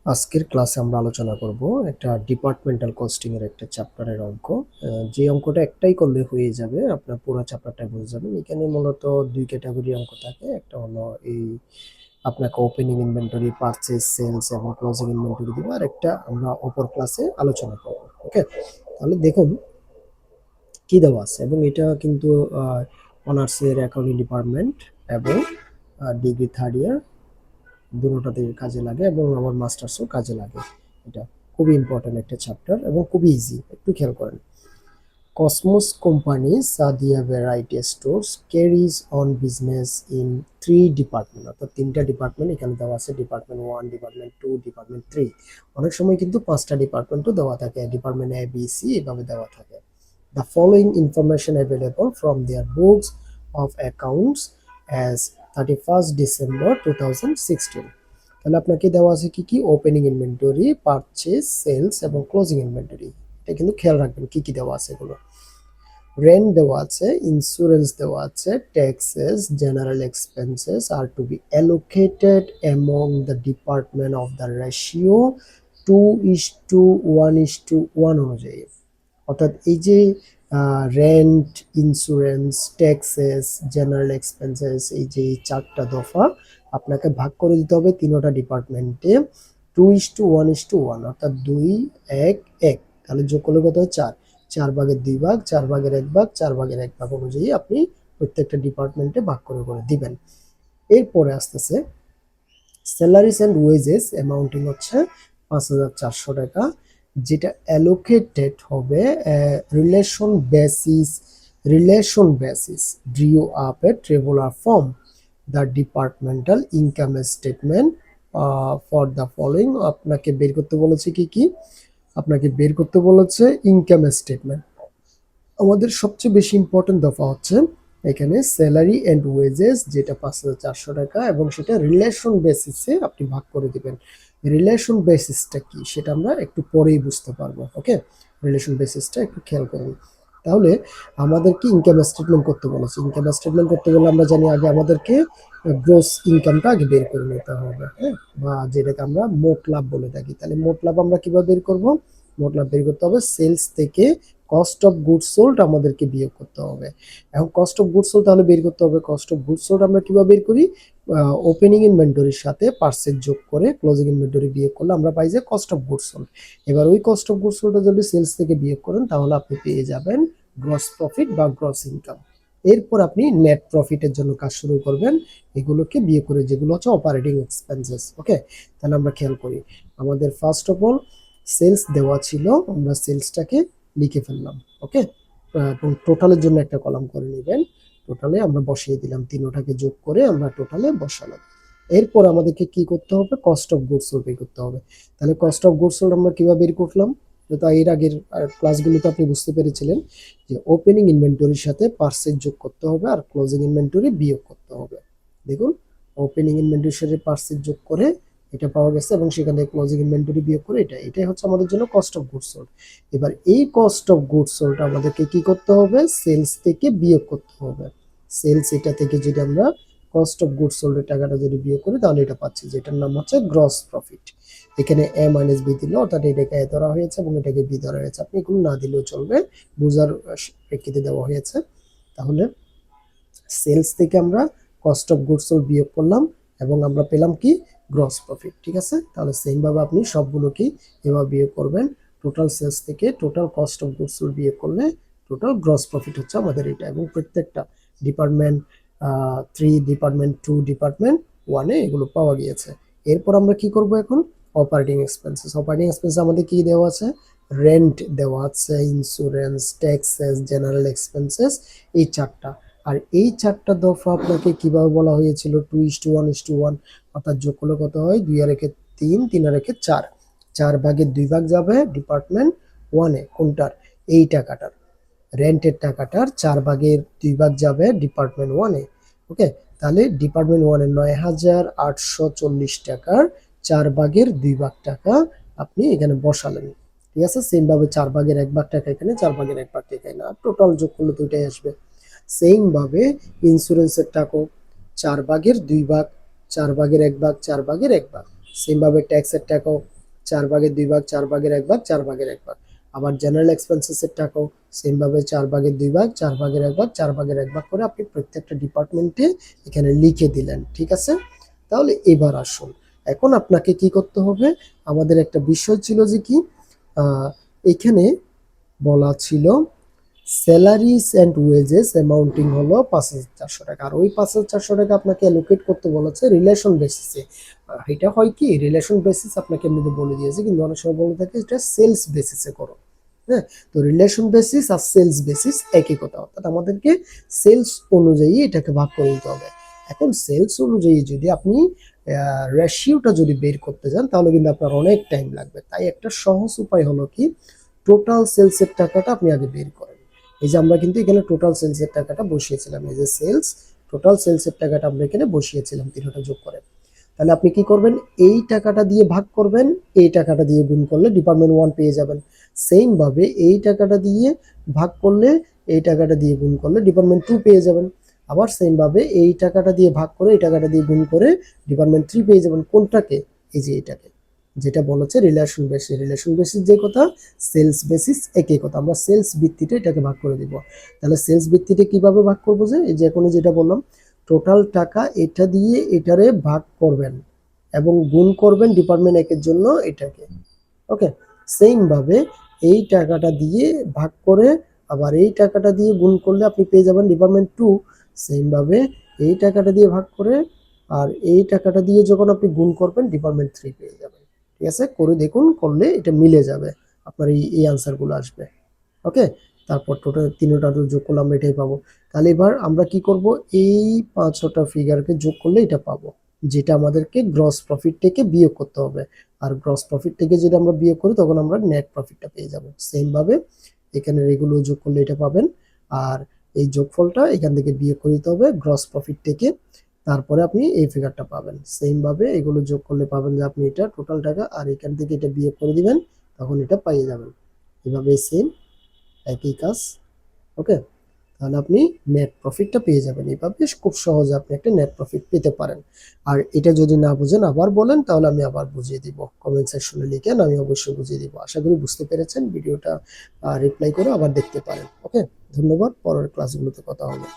আজকের ক্লাসে আমরা আলোচনা করব একটা ডিপার্টমেন্টাল কস্টিং এর একটা চ্যাপ্টারের অঙ্ক। যে অঙ্কটা একটাই করলে হয়ে যাবে, আপনার পুরো চ্যাপ্টারটা বুঝে যাবেন। এখানে মূলত দুই ক্যাটাগরি অঙ্ক থাকে। একটা হলো এই আপনাকে ওপেনিং ইনভেন্টরি, পারচেজ, সেলস এবং ক্লোজিং ইনভেন্টরি দিব, আর একটা আমরা অপর ক্লাসে আলোচনা করব। ওকে, তাহলে দেখুন কি দেওয়া আছে। এবং এটা কিন্তু অনার্সের অ্যাকাউন্টিং ডিপার্টমেন্ট এবং ডিগ্রি থার্ড ইয়ার দুটোটাতে কাজে লাগে, এবং আমার মাস্টার্সও কাজে লাগে। এটা খুবই ইম্পর্টেন্ট একটা চ্যাপ্টার এবং খুবই ইজি, একটু খেয়াল করেন। Cosmos company Sadia variety stores carries on business in three department, অর্থাৎ তিনটা ডিপার্টমেন্ট এখানে দেওয়া আছে, ডিপার্টমেন্ট 1, ডিপার্টমেন্ট 2, ডিপার্টমেন্ট 3। অনেক সময় কিন্তু পাঁচটা ডিপার্টমেন্টও দেওয়া থাকে, ডিপার্টমেন্ট এ, বি, সি এভাবে দেওয়া থাকে। The following information available from their books of accounts as 31st December 2016. তাহলে আপনাকে দেওয়া আছে কি কি? ওপেনিং ইনভেন্টরি, পারচেজ, সেলস এবং ক্লোজিং ইনভেন্টরি। এটা কিন্তু খেয়াল রাখবেন কি কি দেওয়া আছে এগুলো। রেন্ট দেওয়া আছে, ইন্স্যুরেন্স দেওয়া আছে, taxes, general expenses are to be allocated among the department of the ratio 2:1:1 অনুযায়ী। অর্থাৎ এই যে rent, insurance, taxes, general expenses, এই যে চারটা দফা আপনাকে ভাগ করে দিতে হবে তিনটা ডিপার্টমেন্টে 2:1:1, অর্থাৎ 2:1:1। তাহলে যোগ করলে কত হয়? 4। 4 ভাগের 2 ভাগ, 4 ভাগের 1 ভাগ, 4 ভাগের 1 ভাগ অনুযায়ী আপনি প্রত্যেকটা ডিপার্টমেন্টে ভাগ করে করে দিবেন। এরপরে আসতেছে স্যালারিস অ্যান্ড ওয়েজেস, অ্যামাউন্টিং হচ্ছে 5,400 টাকা, যেটা অ্যালোকেটেড হবে relation basis draw up a tabular form the departmental income statement for the following. আপনাকে বের করতে বলেছে কি কি? আপনাকে বের করতে বলেছে ইনকাম স্টেটমেন্ট। আমাদের সবচেয়ে বেশি ইম্পর্টেন্ট দফা হচ্ছে এখানে স্যালারি অ্যান্ড ওয়েজেস, যেটা 5,400 টাকা, এবং সেটা রিলেশন বেসিসে আপনি ভাগ করে দিবেন। রিলেশন বেসিসটা কি সেটা আমরা একটু পরেই বুঝতে পারবো। ওকে, রিলেশন বেসিসটা একটু খেয়াল করুন। তাহলে আমাদেরকে ইনকাম স্টেটমেন্ট করতে বলেছে। ইনকাম স্টেটমেন্ট করতে গেলে আমরা জানি আগে আমাদেরকে গ্রোস ইনকামটা আগে বের করে নিতে হবে, হ্যাঁ, বা যেটাকে আমরা মোট লাভ বলে থাকি। তাহলে মোট লাভ আমরা কিভাবে বের করব? মোট লাভ বের করতে হবে সেলস থেকে কস্ট অফ গুডস সোল্ড আমাদেরকে বিয়োগ করতে হবে। এখন কস্ট অফ গুডস সোল্ড তাহলে বের করতে হবে। কস্ট অফ গুডস সোল্ড আমরা কিভাবে বের করি? ওপেনিং ইনভেন্টরির সাথে পার্সেল যোগ করে ক্লোজিং ইনভেন্টরি বিয়োগ করলে আমরা পাই যে কস্ট অফ গুডস সোল্ড। এবার ওই কস্ট অফ গুডস সোল্ডটা যদি সেলস থেকে বিয়োগ করেন তাহলে আপনি পেয়ে যাবেন গ্রস প্রফিট বা গ্রস ইনকাম। এরপর আপনি নেট প্রফিটের জন্য কাজ শুরু করবেন, এগুলোকে বিয়োগ করে, যেগুলো হচ্ছে অপারেটিং এক্সপেন্সেস। ওকে, তাহলে আমরা খেয়াল করি। আমাদের ফার্স্ট অফ অল সেলস দেওয়া ছিল, আমরা সেলসটাকে লিখে ফেললাম। ওকে, এবং টোটালের জন্য একটা কলাম করে নেবেন। টোটালে আমরা বসিয়ে দিলাম, তিনোটাকে যোগ করে আমরা টোটালে বসালাম। এরপর আমাদেরকে কি করতে হবে? কস্ট অফ গুডস সোল্ড বের করতে হবে। তাহলে কস্ট অফ গুডস সোল্ড আমরা কিভাবে বের করলাম? তো এর আগের ক্লাসগুলোতে আপনি বুঝতে পেরেছিলেন যে ওপেনিং ইনভেন্টরির সাথে পার্সেল যোগ করতে হবে আর ক্লোজিং ইনভেন্টরি বিয়োগ করতে হবে। দেখুন, ওপেনিং ইনভেন্টরির সাথে পার্সেল যোগ করে এটা পাওয়া গেছে, এবং সেখান থেকে ক্লোজিং ইনভেন্টরি বিয়োগ করে এটাই হচ্ছে আমাদের জন্য কস্ট অফ গুডস সোল্ড। এবার এই কস্ট অফ গুডস সোল্ড আমাদেরকে কি করতে হবে? সেলস থেকে বিয়োগ করতে হবে। সেলস এটা থেকে যদি আমরা কস্ট অফ গুডস সোল্ড এর টাকাটা যদি বিয়োগ করি তাহলে এটা পাচ্ছি, যেটার নাম হচ্ছে গ্রস প্রফিট। এখানে এ মাইনাস বি দিল, অর্থাৎ এটাকে এ ধরা হয়েছে এবং এটাকে বি ধরা হয়েছে। আপনি এগুলো না দিলেও চলবে, বোঝার প্রেক্ষিতে দেওয়া হয়েছে। তাহলে সেলস থেকে আমরা কস্ট অফ গুডস সোল্ড বিয়োগ করলাম এবং আমরা পেলাম কি? Gross profit. ঠিক আছে, তাহলে সেম ভাবে আপনি সবগুলোকেই এভাবে বিয়োগ করবেন। টোটাল সেলস থেকে total cost of goods sold বিয়োগ করলে টোটাল গ্রস প্রফিট হচ্ছে আমাদের এটা। এবং প্রত্যেকটা ডিপার্টমেন্ট 3, ডিপার্টমেন্ট 2, ডিপার্টমেন্ট 1-এ এগুলো পাওয়া গিয়েছে। এরপর আমরা কি করব এখন? Operating expenses. অপারেটিং এক্সপেন্স আমাদের কি দেওয়া আছে? রেন্ট দেওয়া আছে, ইন্স্যুরেন্স, ট্যাক্সেস, জেনারেল এক্সপেন্সেস, এই চারটা। আর এই চারটা দফা আপনাকে কিভাবে বলা হয়েছিল? 2:1:1, অর্থাৎ যোগ করলে কত হয়? 2 আর 1-এ 3, 3 আর 1-এ 4। 4 ভাগের 2 ভাগ যাবে ডিপার্টমেন্ট 1-এ, কোনটার? এই টাকাটার, রেন্টের টাকাটার 4 ভাগের 2 ভাগ যাবে ডিপার্টমেন্ট 1-এ। ওকে, তাহলে ডিপার্টমেন্ট 1-এ 9,840 টাকার 4 ভাগের 2 ভাগ টাকা আপনি এখানে বসালেন। ঠিক আছে, সেম ভাবে 4 ভাগের 1 ভাগ টাকা এখানে, 4 ভাগের 1 ভাগ টাকা এখানে, আর টোটাল যোগ করলে দুইটাই আসবে। সেম ভাবে ইন্স্যুরেন্সের টাকাও 4 ভাগের 2 ভাগ, 4 ভাগের 1 ভাগ, 4 ভাগের 1 ভাগ। সেম ভাবে ট্যাক্সের টাকাও 4 ভাগের 2 ভাগ, 4 ভাগের 1 ভাগ, 4 ভাগের 1 ভাগ। আবার জেনারেল এক্সপেন্সেসের টাকাও সেম ভাবে 4 ভাগের 2 ভাগ, 4 ভাগের 1 ভাগ, 4 ভাগের 1 ভাগ করে আপনি প্রত্যেকটা ডিপার্টমেন্টে এখানে লিখে দিলেন, ঠিক আছে? তাহলে এবার আসুন, এখন আপনাকে কি করতে হবে, আমাদের একটা বিষয় ছিল যে কি এখানে বলা ছিল স্যালারিজ অ্যান্ড ওয়েজেস অ্যামাউন্টিং হলো 5,400 টাকা, আর ওই 5,400 টাকা আপনাকে অ্যালোকেট করতে বলেছে রিলেশন বেসিসে। এটা হয় কি রিলেশন বেসিস আপনাকে এমনিতে বলে দিয়েছে, কিন্তু অনেক সময় বলে থাকে এটা সেলস বেসিসে করো। হ্যাঁ, তো রিলেশন বেসিস আর সেলস বেসিস একই কথা, অর্থাৎ আমাদেরকে সেলস অনুযায়ী এটাকে ভাগ করে দিতে হবে। এখন সেলস অনুযায়ী যদি আপনি রেশিওটা যদি বের করতে যান তাহলে কিন্তু আপনার অনেক টাইম লাগবে, তাই একটা সহজ উপায় হলো কি টোটাল সেলসের টাকাটা আপনি আগে বের করেন। এই যে আমরা কিন্তু এখানে টোটাল সেলসের টাকাটা বসিয়েছিলাম, এই যে সেলস টোটাল সেলসের টাকাটা আমরা এখানে বসিয়েছিলাম তিনটা যোগ করে। তাহলে আপনি কি করবেন, এই টাকাটা দিয়ে ভাগ করবেন, এই টাকাটা দিয়ে গুণ করলে ডিপার্টমেন্ট 1 পেয়ে যাবেন। সেম ভাবে এই টাকাটা দিয়ে ভাগ করলে এই টাকাটা দিয়ে গুণ করলে ডিপার্টমেন্ট 2 পেয়ে যাবেন। আবার সেম ভাবে এই টাকাটা দিয়ে ভাগ করে এই টাকাটা দিয়ে গুণ করে ডিপার্টমেন্ট 3 পেয়ে যাবেন। কোনটাকে? এই যে এটাকে, যেটা বলেছে রিলেশন বেসিস। রিলেশন বেসিস যে কথা, সেলস বেসিস একই কথা, আমরা সেলস ভিত্তিতে এটাকে ভাগ করে দিব। তাহলে সেলস ভিত্তিতে কিভাবে ভাগ করবো, যে এই যে এখন যেটা বললাম টোটাল টাকা এটা দিয়ে এটারে ভাগ করবেন এবং গুণ করবেন ডিপার্টমেন্ট 1 এর জন্য এটাকে। ওকে, সেম ভাবে এই টাকাটা দিয়ে ভাগ করে আবার এই টাকাটা দিয়ে গুণ করলে আপনি পেয়ে যাবেন ডিপার্টমেন্ট 2। সেম ভাবে এই টাকাটা দিয়ে ভাগ করে আর এই টাকাটা দিয়ে যখন আপনি গুণ করবেন ডিপার্টমেন্ট 3 পেয়ে যাবেন। ঠিক আছে, করে দেখুন, করলে এটা মিলে যাবে, আপনার এই আনসারগুলো আসবে। ওকে, তারপর টোটাল তিনটা যোগ করলে আমরা এটাই পাবো। তাহলে এবার আমরা কি করব, এই 5টা ফিগারকে যোগ করলে এটা পাবো, যেটা আমাদেরকে গ্রস প্রফিট থেকে বিয়োগ করতে হবে। আর গ্রস প্রফিট থেকে যদি আমরা বিয়োগ করি তখন আমরা নেট প্রফিটটা পেয়ে যাব। সেম ভাবে এখানে এগুলো যোগ করলে এটা পাবেন, আর এই যোগফলটা এখান থেকে বিয়োগ করে দিতে হবে গ্রস প্রফিট থেকে, তারপরে আপনি এই ফিগারটা পাবেন। সেম ভাবে এগুলো যোগ করলে পাবেন যে আপনি এটা টোটাল টাকা, আর এখান থেকে এটা বিয়োগ করে দিবেন, তখন এটা পেয়ে যাবেন। এভাবে সেম একই কাজ। ওকে, তাহলে আপনি নেট প্রফিটটা পেয়ে যাবেন। এইভাবে খুব সহজে আপনি একটা নেট প্রফিট পেতে পারেন। আর এটা যদি না বুঝেন আবার বলেন, তাহলে আমি আবার বুঝিয়ে দিব, কমেন্ট সেকশনে লিখেন, আমি অবশ্যই বুঝিয়ে দিব। আশা করি বুঝতে পেরেছেন, ভিডিওটা রিপ্লাই করে আবার দেখতে পারেন। ওকে, ধন্যবাদ, পরের ক্লাসগুলোতে কথা হবে।